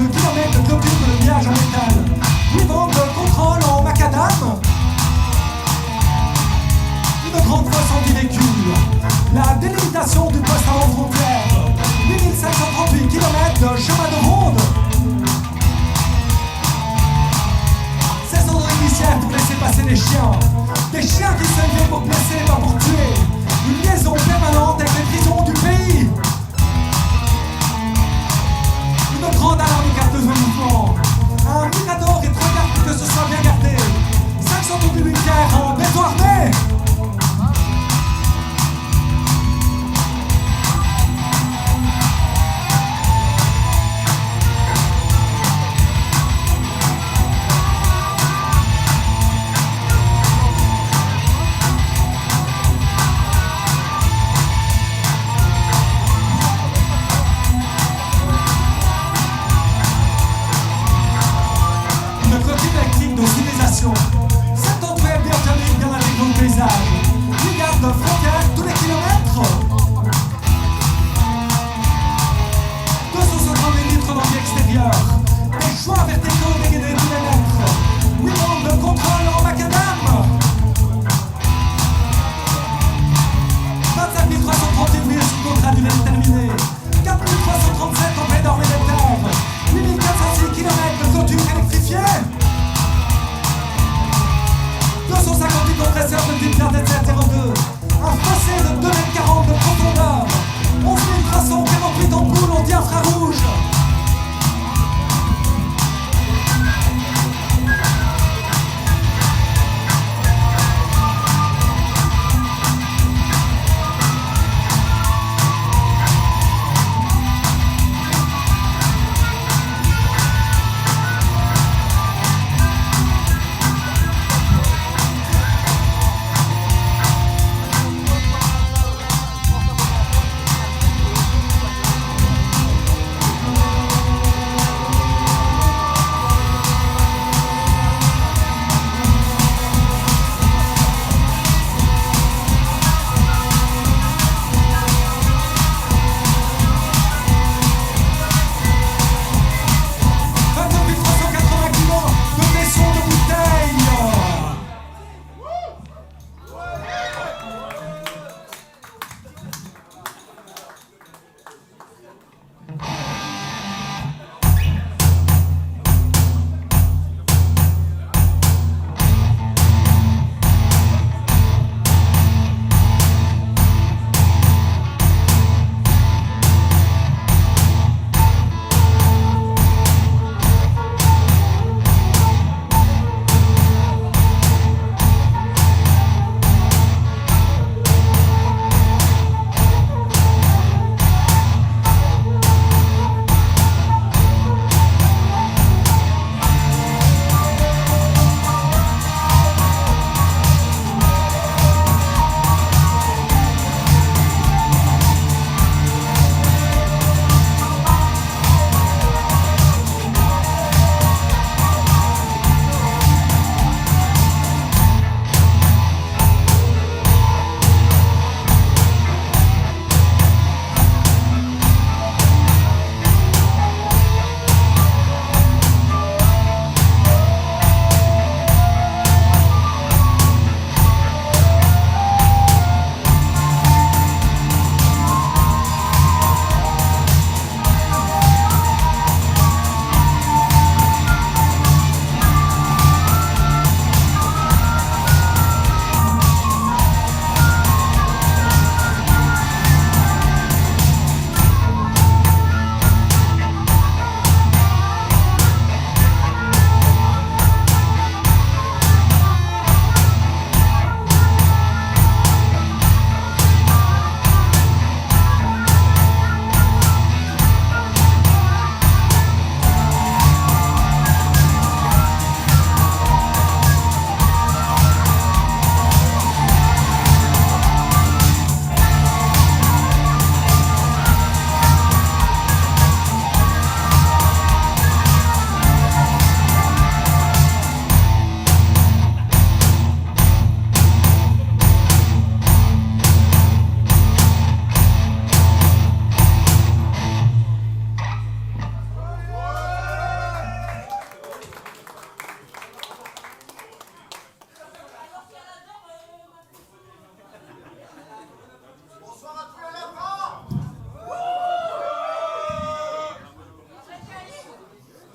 kilomètres de clôture de liage en métal. 8 bandes de contrôle en macadam. Une grande fosse en véhicule. La délimitation du poste avant frontière. 8538 km de chemin de ronde. 16 ordres initiales pour laisser passer les chiens. Des chiens qui s'élevaient pour blesser, pas pour tuer. Une liaison permanente avec les prisons du pays. Une grande alarme de carte de mouvement. Un mirador et 3 cartes pour que ce soit bien gardé. 500 tours militaires en béton armé. Cette entrée bien thermique bien intégrée au paysage. Les gardes frontières tous les kilomètres. 250 litres d'envie extérieur. Des choix verticaux dégainés tous les mètres. 8 bandes de contrôle en macadam. 25 330 ouvriers sous contrat d'une terminé. 4 337 en paix d'or militaire. 8 406 km de clôture électrifiée.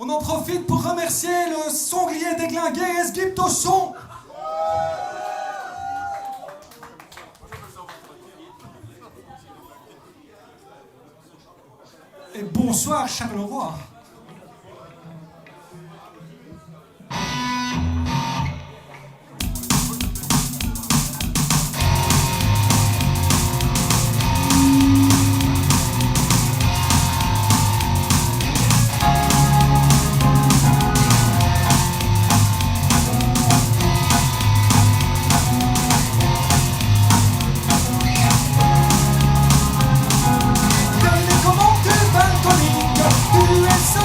On en profite pour remercier le sanglier déglingué Esgypte au son. Et bonsoir Charleroi. Tu es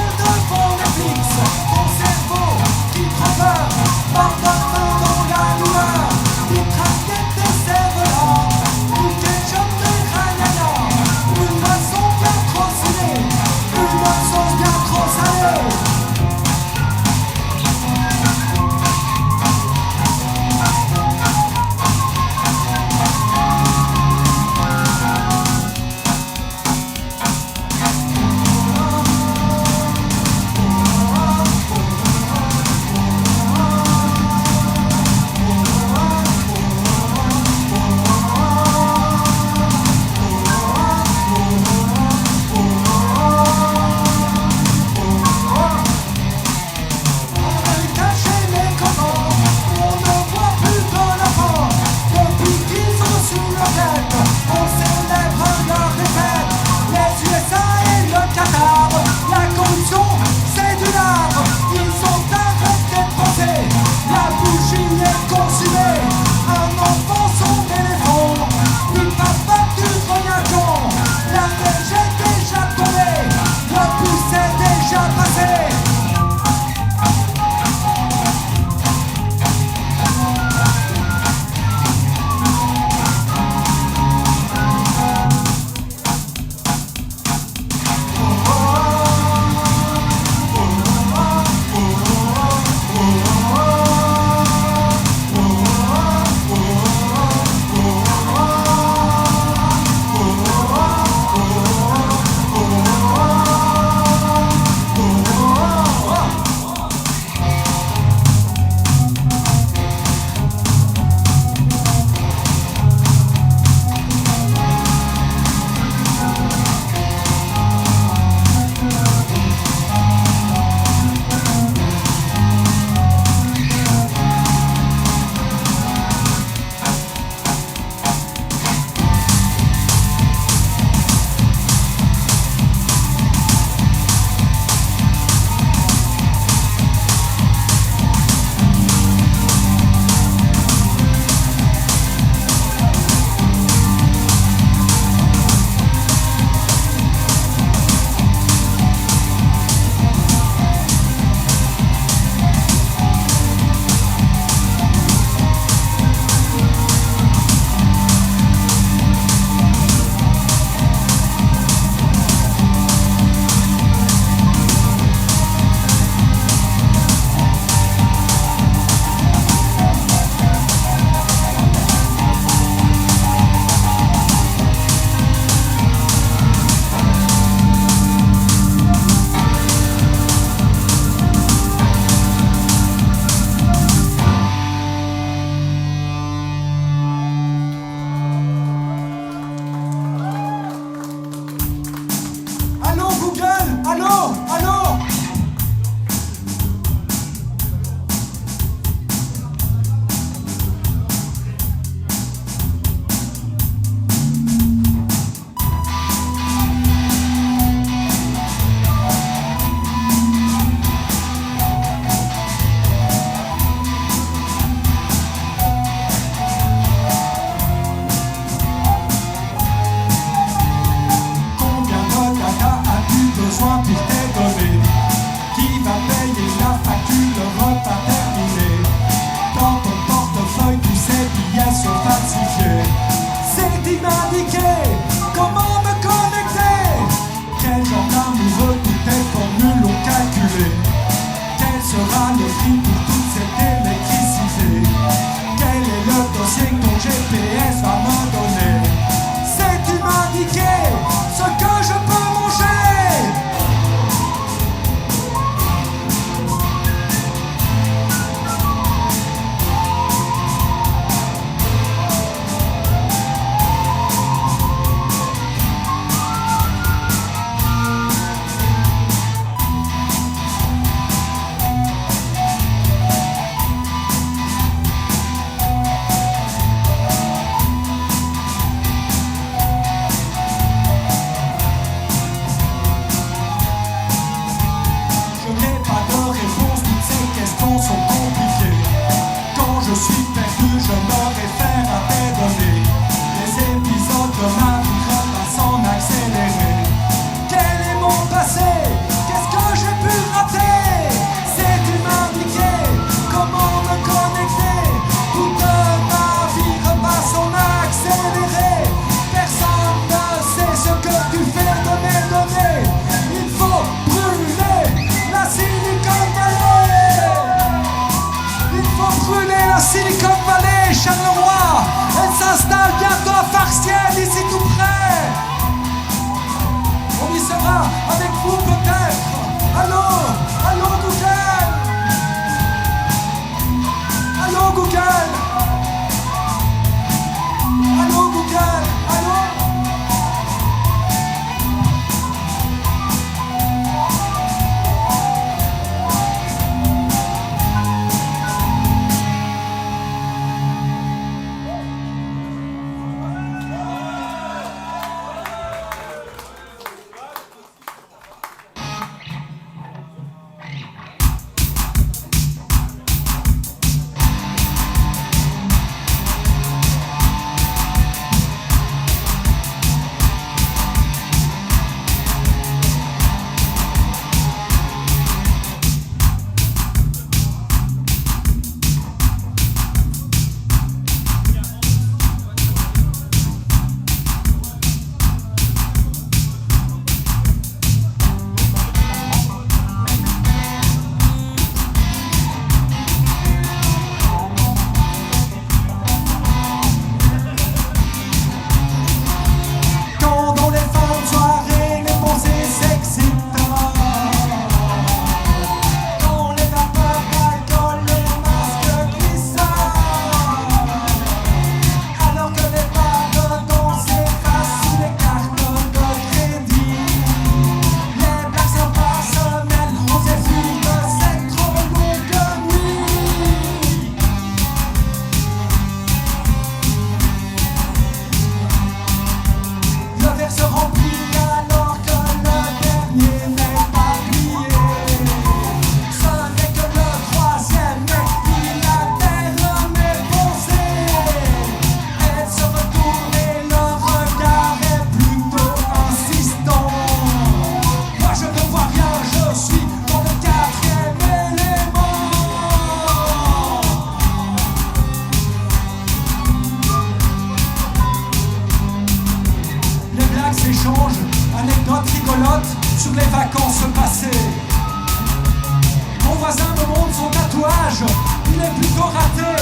message, il est plutôt raté.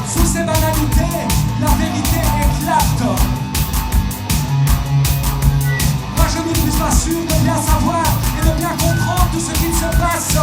Sous ces banalités, la vérité éclate. Moi je ne suis pas sûr de bien savoir et de bien comprendre tout ce qu'il se passe.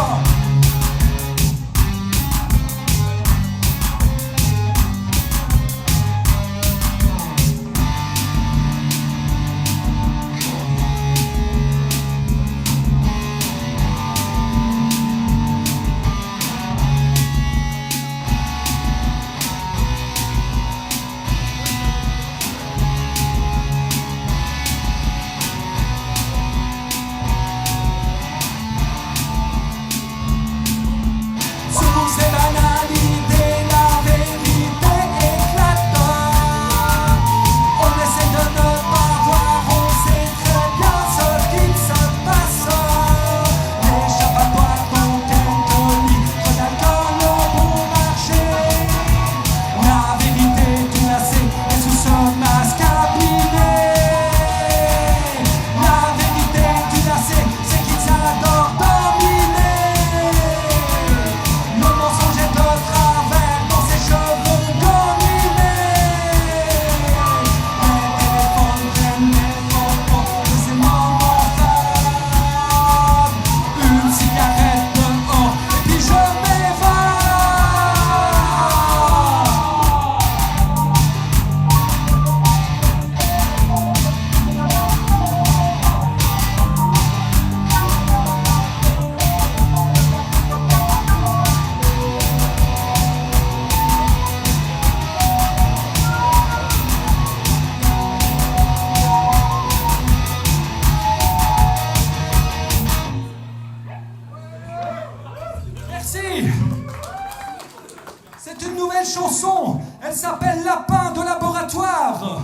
C'est une nouvelle chanson. Elle s'appelle Lapin de laboratoire.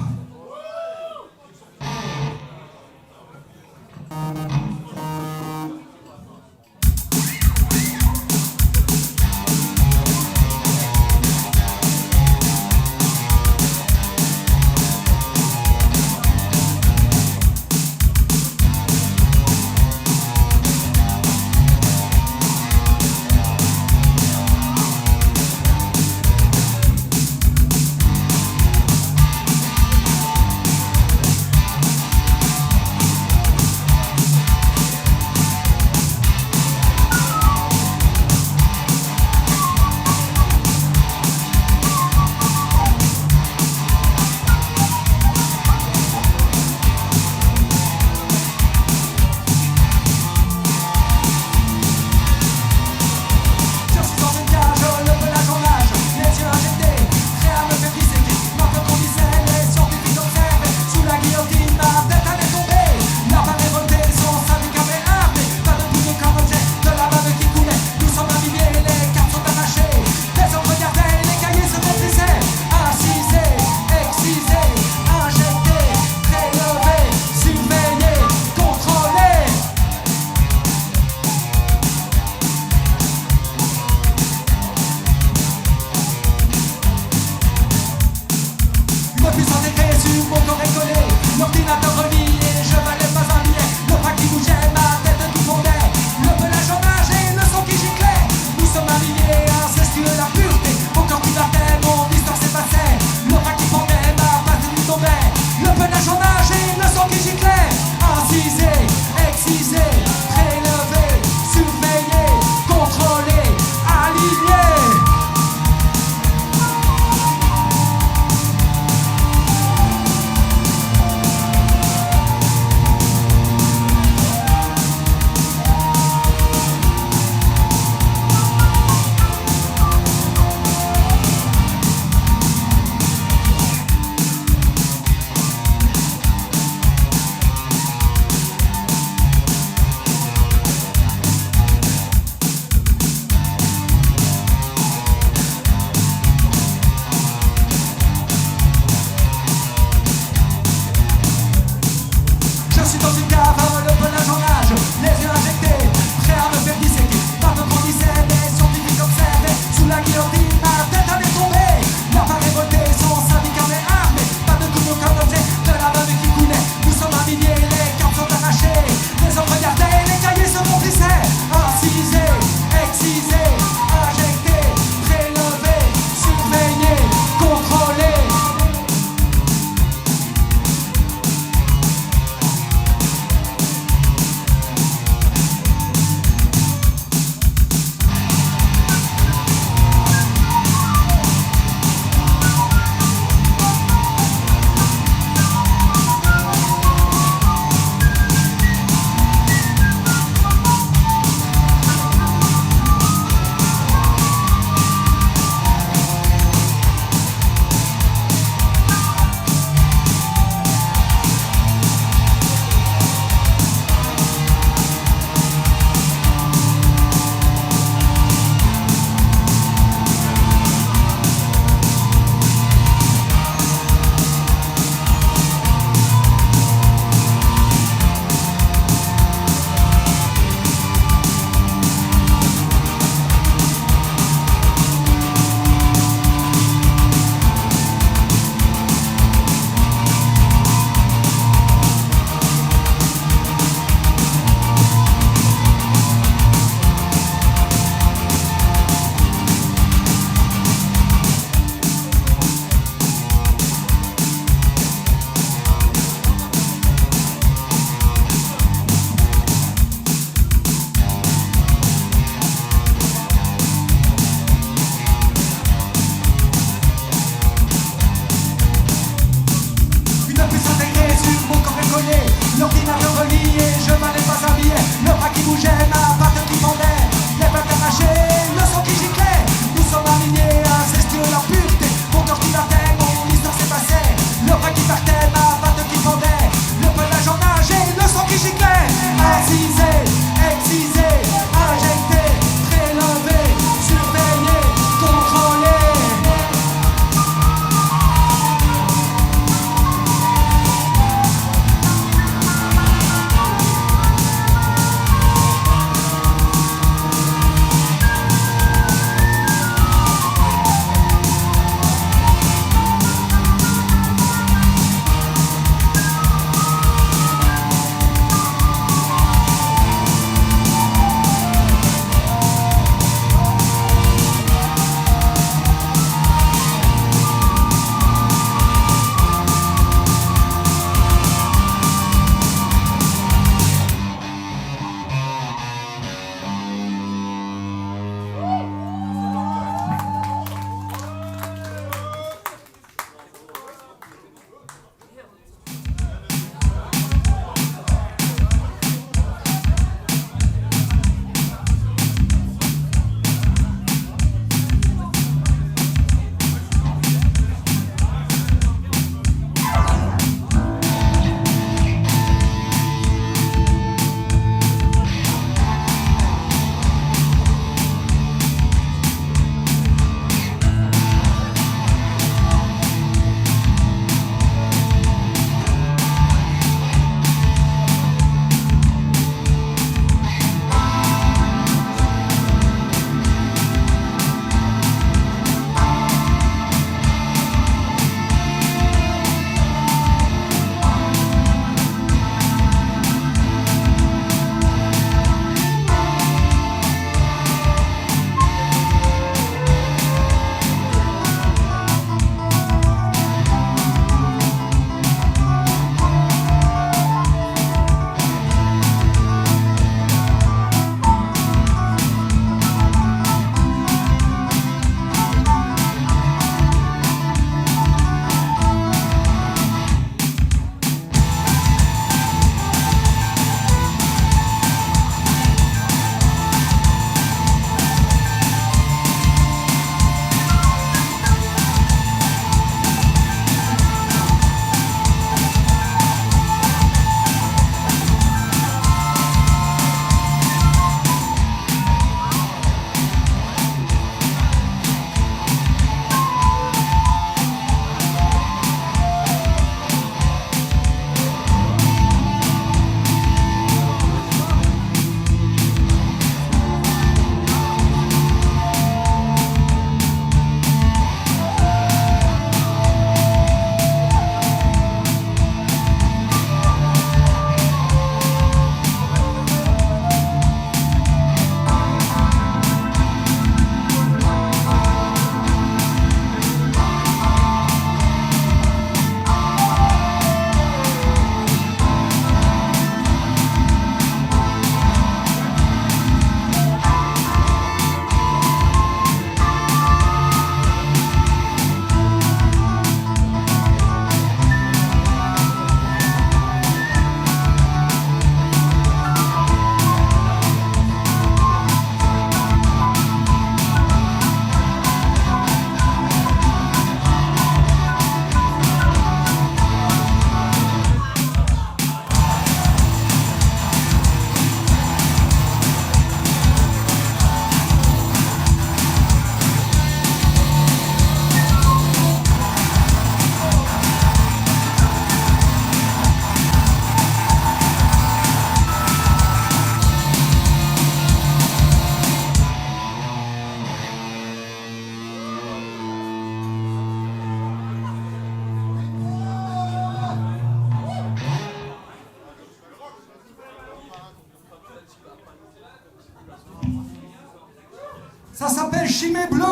Ça s'appelle Chimée Bleue.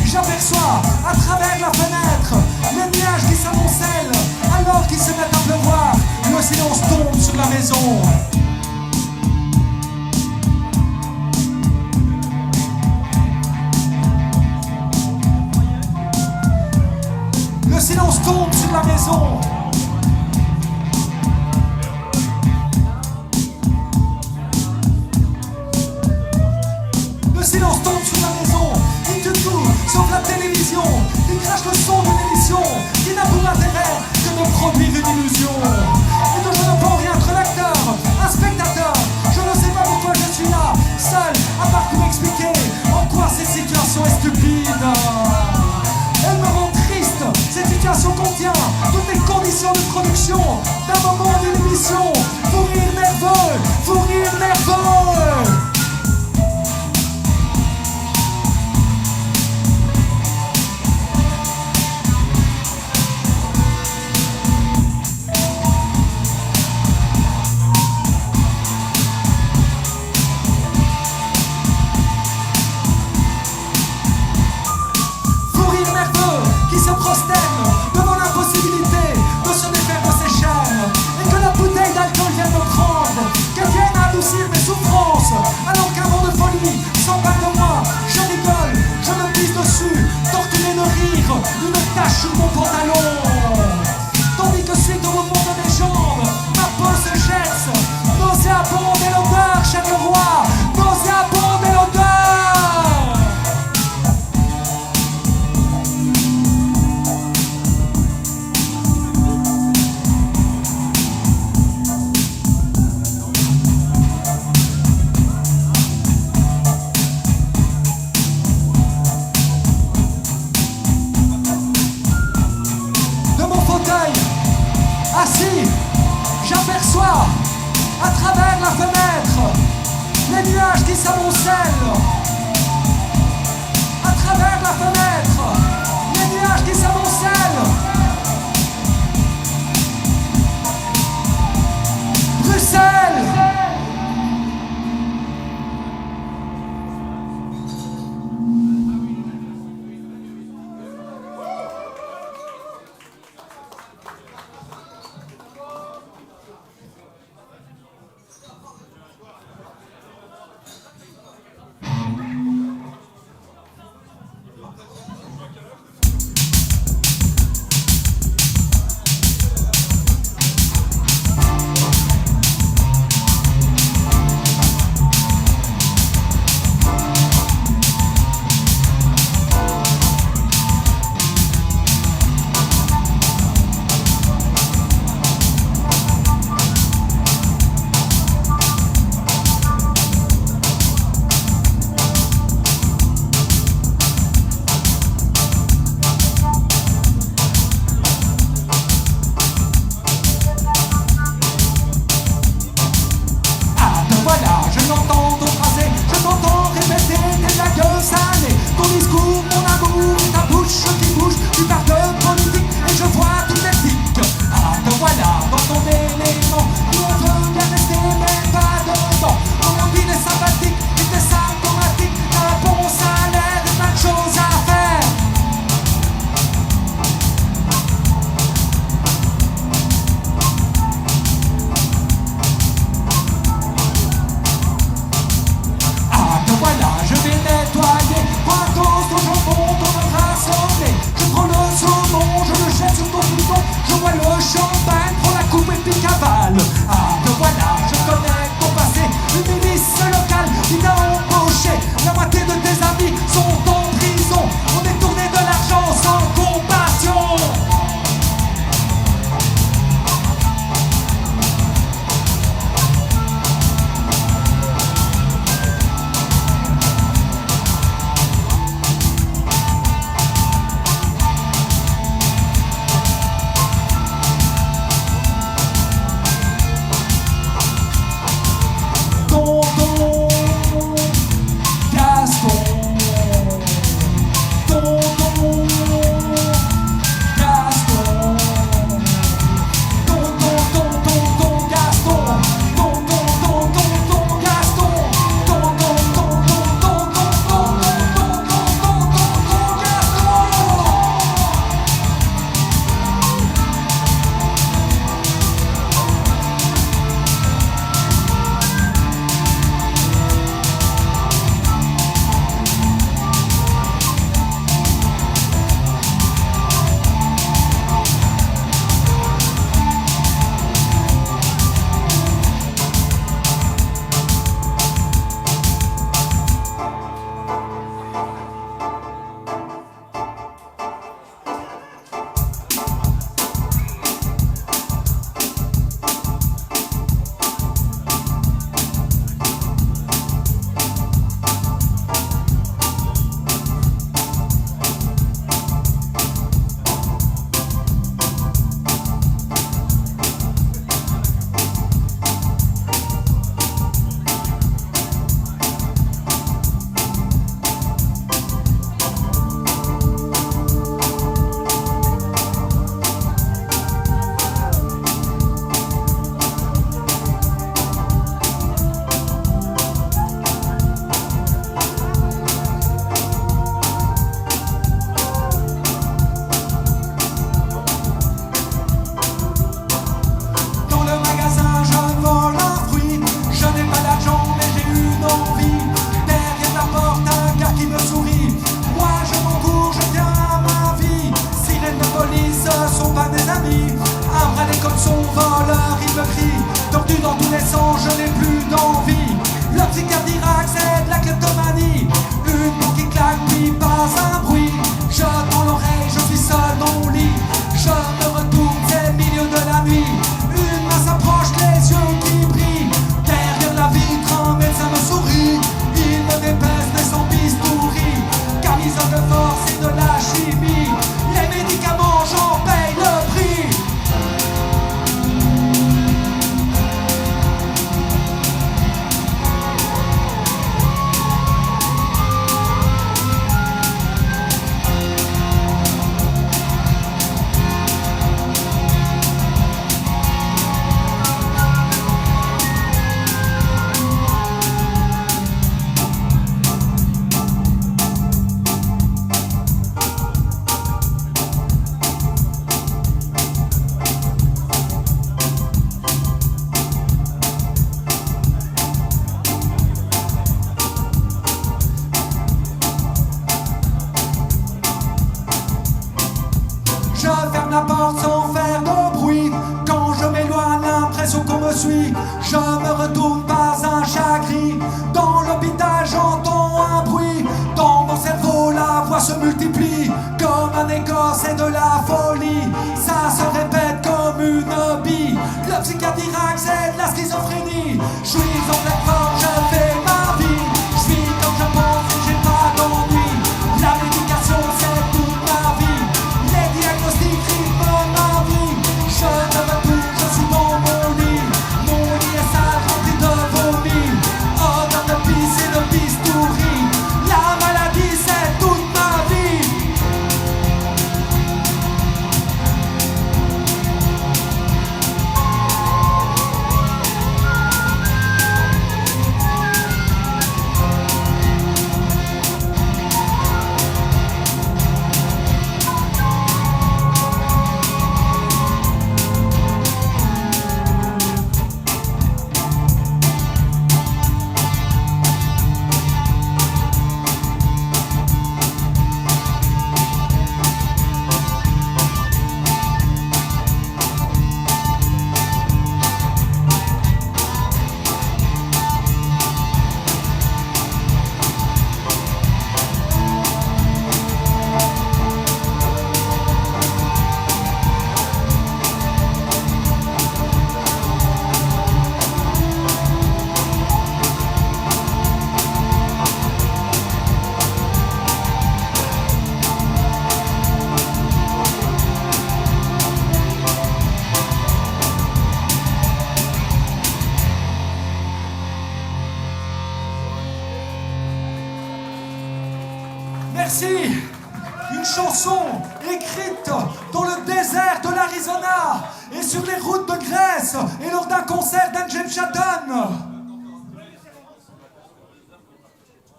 J'aperçois à travers la fenêtre les nuages qui s'amoncellent alors qu'ils se mettent à pleuvoir. Le silence tombe sur la maison. Le silence tombe sur la maison. Le silence tombe sur la maison. Il tue tout, sauf la télévision. Il crache le son d'une émission qui n'a pour intérêt que de produire une illusion. Et dont je ne peux rien être l'acteur, un spectateur. Je ne sais pas pourquoi je suis là, seul, à part pour m'expliquer en quoi cette situation est stupide. Elle me rend triste, cette situation contient toutes les conditions de production d'un moment d'une émission. Fou rire nerveux, fou rire nerveux. Devant l'impossibilité de se défaire de ses chaînes et que la bouteille d'alcool vienne me prendre, qu'elle vienne adoucir mes souffrances, alors qu'un vent de folie s'empare de moi. Je rigole, je me pisse dessus, torturé de rire, une tache sur mon pantalon, tandis que suite au mouvement de mes jambes, ma peau se gerce, nauséabonde et l'odeur, cher le roi, nauséabonde et l'odeur. Assis, j'aperçois à travers la fenêtre les nuages qui s'amoncellent. À travers la fenêtre, les nuages qui s'amoncellent. Bruxelles. nuit. Un bradé comme son voleur, il me crie. Tordu dans tous les sens, je n'ai plus d'envie. Le psychiatre d'Irak, c'est de la kleptomanie. Une porte qui claque, puis pas un bruit. Je tends l'oreille, je suis seul dans mon lit. Je me retourne, c'est le milieu de la nuit. Une main s'approche, les yeux qui brillent. Derrière la vitre, un médecin me sourit. Il me dépèse, mais sans bistouri. Camisole de force et de la chimie. Les médicaments, j'en paye le prix. Je ferme la porte sans faire de bruit. Quand je m'éloigne, l'impression qu'on me suit. Je me retourne, pas un chat gris. Dans l'hôpital, j'entends un bruit. Dans mon cerveau, la voix se multiplie. Comme un écho, c'est de la folie. Ça se répète comme une bille. Le psychiatre d'Irak, c'est de la schizophrénie. Je suis en pleine forme, je fais ma vie. Je vis comme je pense et j'ai pas d'ennui. La médication, c'est toute ma vie. Les diagnostics rythment ma vie. Je me retourne, je suis dans mon lit. Mon lit est sale, rempli de vomi. Odeur de pisse et de bistouri. La maladie, c'est toute ma vie. Merci. Une chanson écrite dans le désert de l'Arizona et sur les routes de Grèce et lors d'un concert d'Angel Chatton.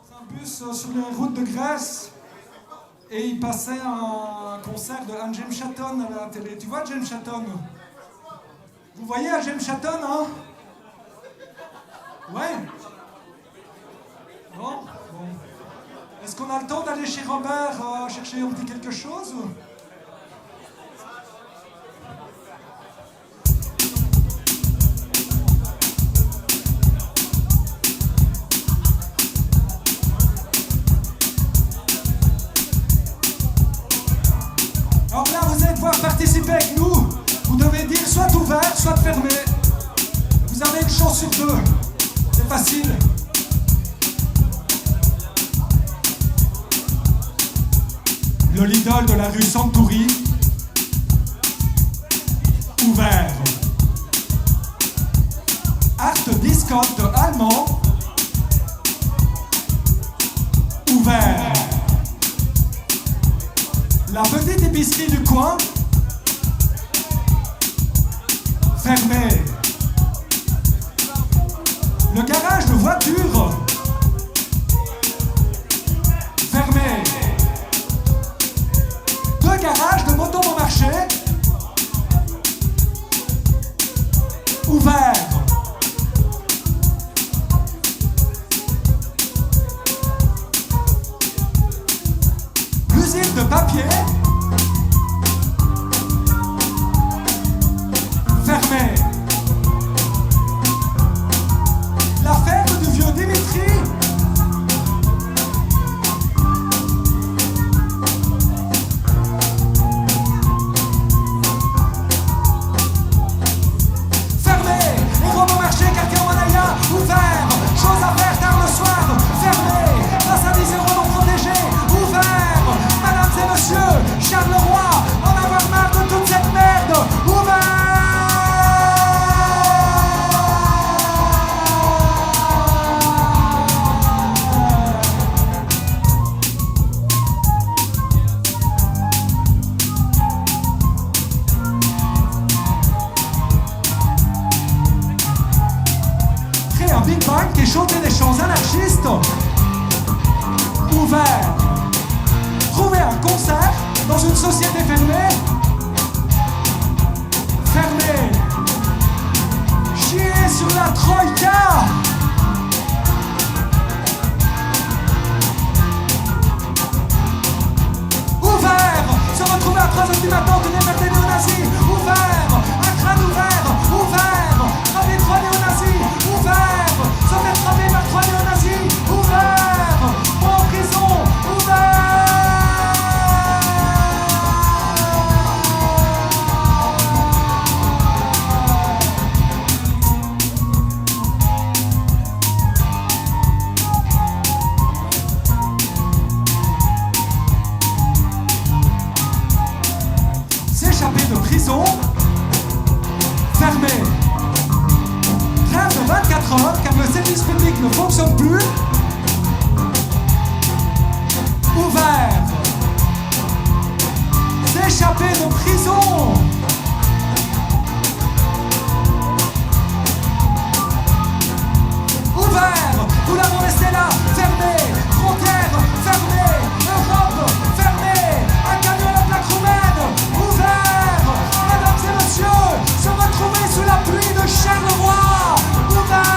C'est un bus sur les routes de Grèce et il passait un concert de James Chatton à la télé. Tu vois James Chatton? Vous voyez James Chatton, hein? Ouais. Non? Bon. Est-ce qu'on a le temps d'aller chez Robert chercher un petit quelque chose? Alors là, vous allez devoir participer avec nous. Vous devez dire soit ouvert, soit fermé. Vous avez une chance sur deux. C'est facile. Le Lidl de la rue Santoury, ouvert. Art Discount allemand, ouvert. La petite épicerie du coin, fermée. Le garage de voiture, fermé. Deux garages de moto bon marché, ouverts. L'usine de papier, chanter des chants anarchistes. Ouvert. Trouver un concert dans une société fermée. Fermé. Chier sur la troïka. Ouvert. Se retrouver à 3h du matin, tenir vers des néo-nazis. Ouvert. Un crâne ouvert. Ouvert. Cramer 3 néo-nazis. Ouvert. Se faire cramer par 3 néo-nazis. Ouvert. Moi en prison. Ouvert. S'échapper de prison, fermé. Grève de 24 heures car le service public ne fonctionne plus. Ouvert. S'échapper de prison. Ouvert. Nous l'avons laissé là, fermé. Frontières fermées. Europe fermée. Un camion à la plaque roumaine. Ouvert. Mesdames et messieurs, se retrouver sous la pluie de Charleroi. Ouvert.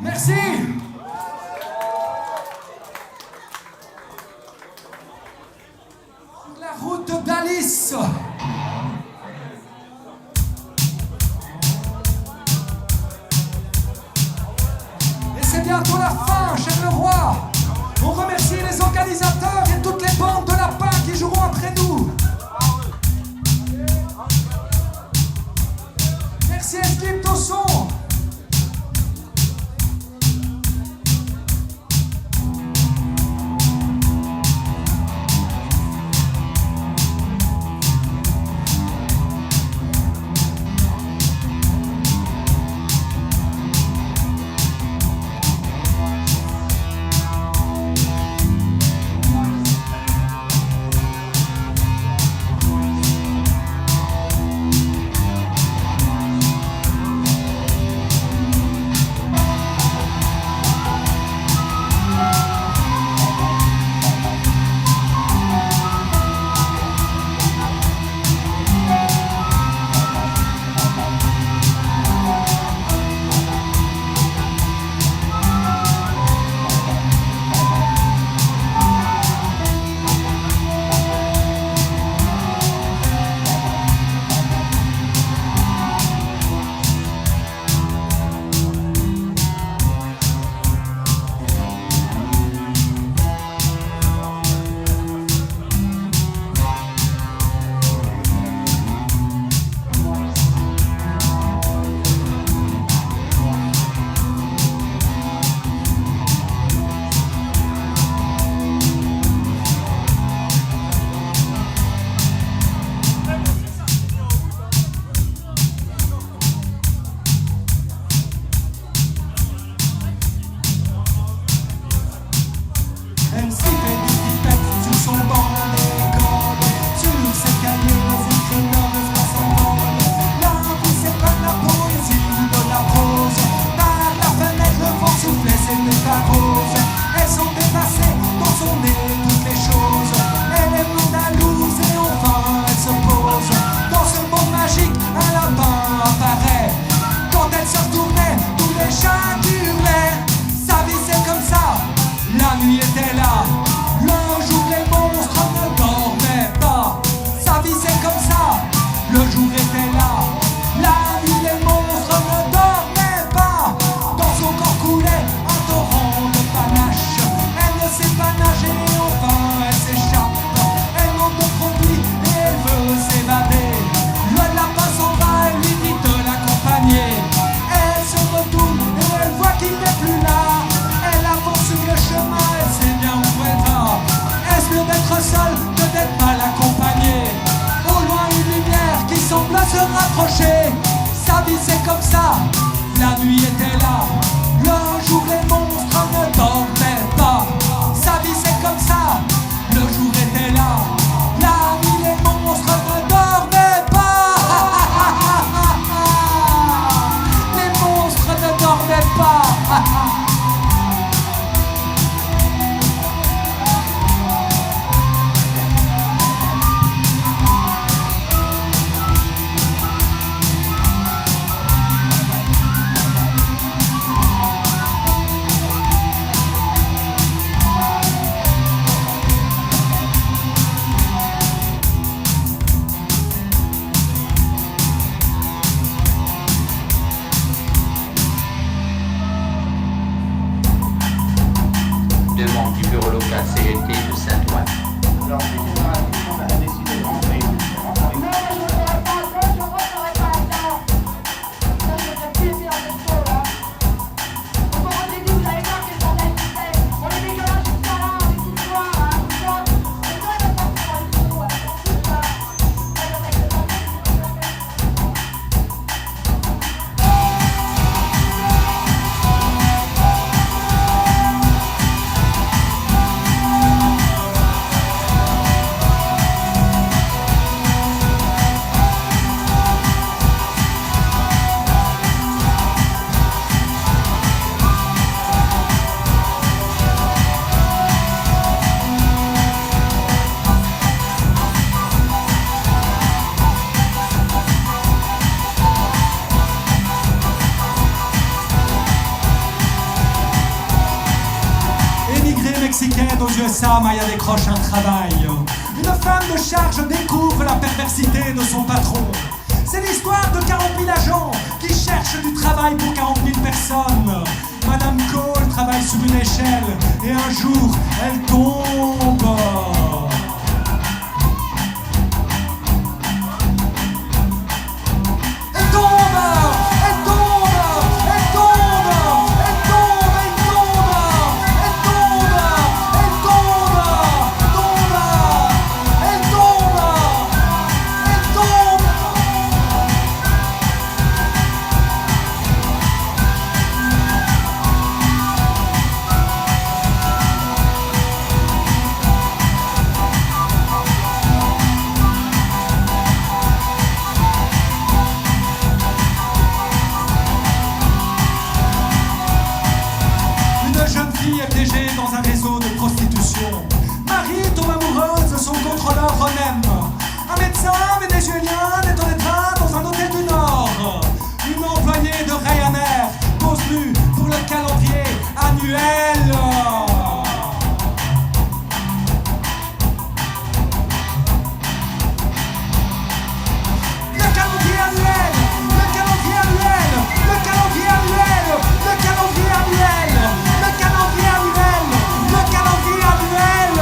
Merci. La route d'Alice. Et c'est bientôt la fin, Charleroi. On remercie les organisateurs et toutes les bandes de la PAC qui joueront après nous. Merci Esquip au son. La nuit était là, le jour les monstres ne dormaient pas. Sa vie c'est comme ça, le jour était là, la nuit les monstres ne dormaient pas. Les monstres ne dormaient pas. Demande du bureau local CLT de Saint-Ouen. Alors, on a décidé de rentrer. Non, mais je ne ferai pas ça, je ne rentrerai pas là-dedans. Ça, je vais plus essayer dans cette show, là. Donc, on vous dit, vous allez voir quel bordel c'est. On est dégueulasse jusqu'à là, avec tout le soir, hein, tout ça. Et toi, il va pas faire du tout, ouais. Donc, tout ça. Ça va être le bordel, c'est pas le faire. Émigrée mexicaine aux USA, Maya décroche un travail. Une femme de charge découvre la perversité de son patron. C'est l'histoire de 40 000 agents qui cherchent du travail pour 40 000 personnes. Madame Cole travaille sur une échelle et un jour, elle tombe. Elle tombe, elle tombe, elle tombe, elle tombe, elle tombe, elle tombe, elle tombe, elle tombe, elle tombe. Une jeune fille est piégée dans un réseau de prostitution. Marie tombe amoureuse de son contrôleur Ronem. Un médecin vénézuélien est en état dans un hôtel du Nord. Une employée de Ryanair pose nue pour le calendrier annuel. Le calendrier annuel, le calendrier annuel, le calendrier annuel, le calendrier annuel, le calendrier annuel, le calendrier annuel.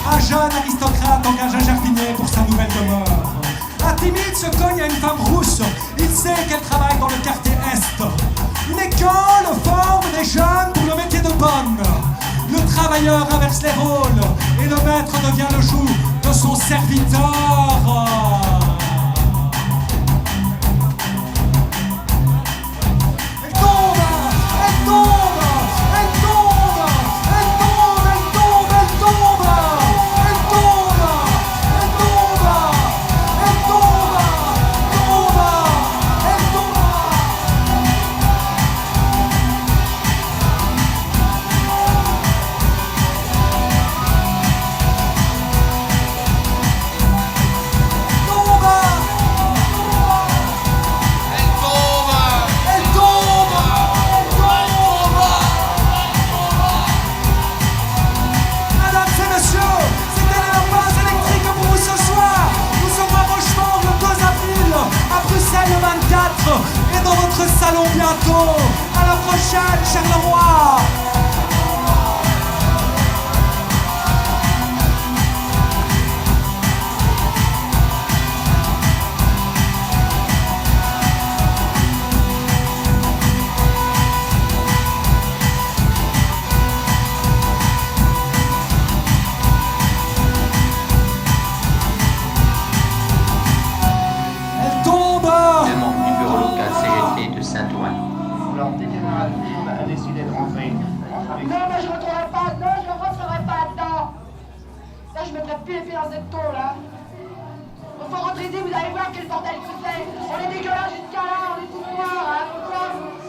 Un jeune aristocrate engage un jardinier pour sa nouvelle demeure. Un timide se cogne à une femme rousse. Il sait qu'elle travaille dans le quartier Est. Une école forme des jeunes pour le métier de bonne. Le travailleur inverse les rôles et le maître devient le joug de son serviteur. Elle tombe, elle tombe, elle tombe, elle tombe, elle tombe, elle tombe, elle tombe, elle tombe, elle tombe, elle tombe. Tombe, monde a décidé de rentrer. Non, mais je rentrerai pas, non, je rentrerai pas dedans. Là, je mettrai plus les pieds dans cette tôle, là. Faut rentrer ici, vous allez voir quel bordel que c'est. On est dégueulasse jusqu'à là, on est tous noirs, hein,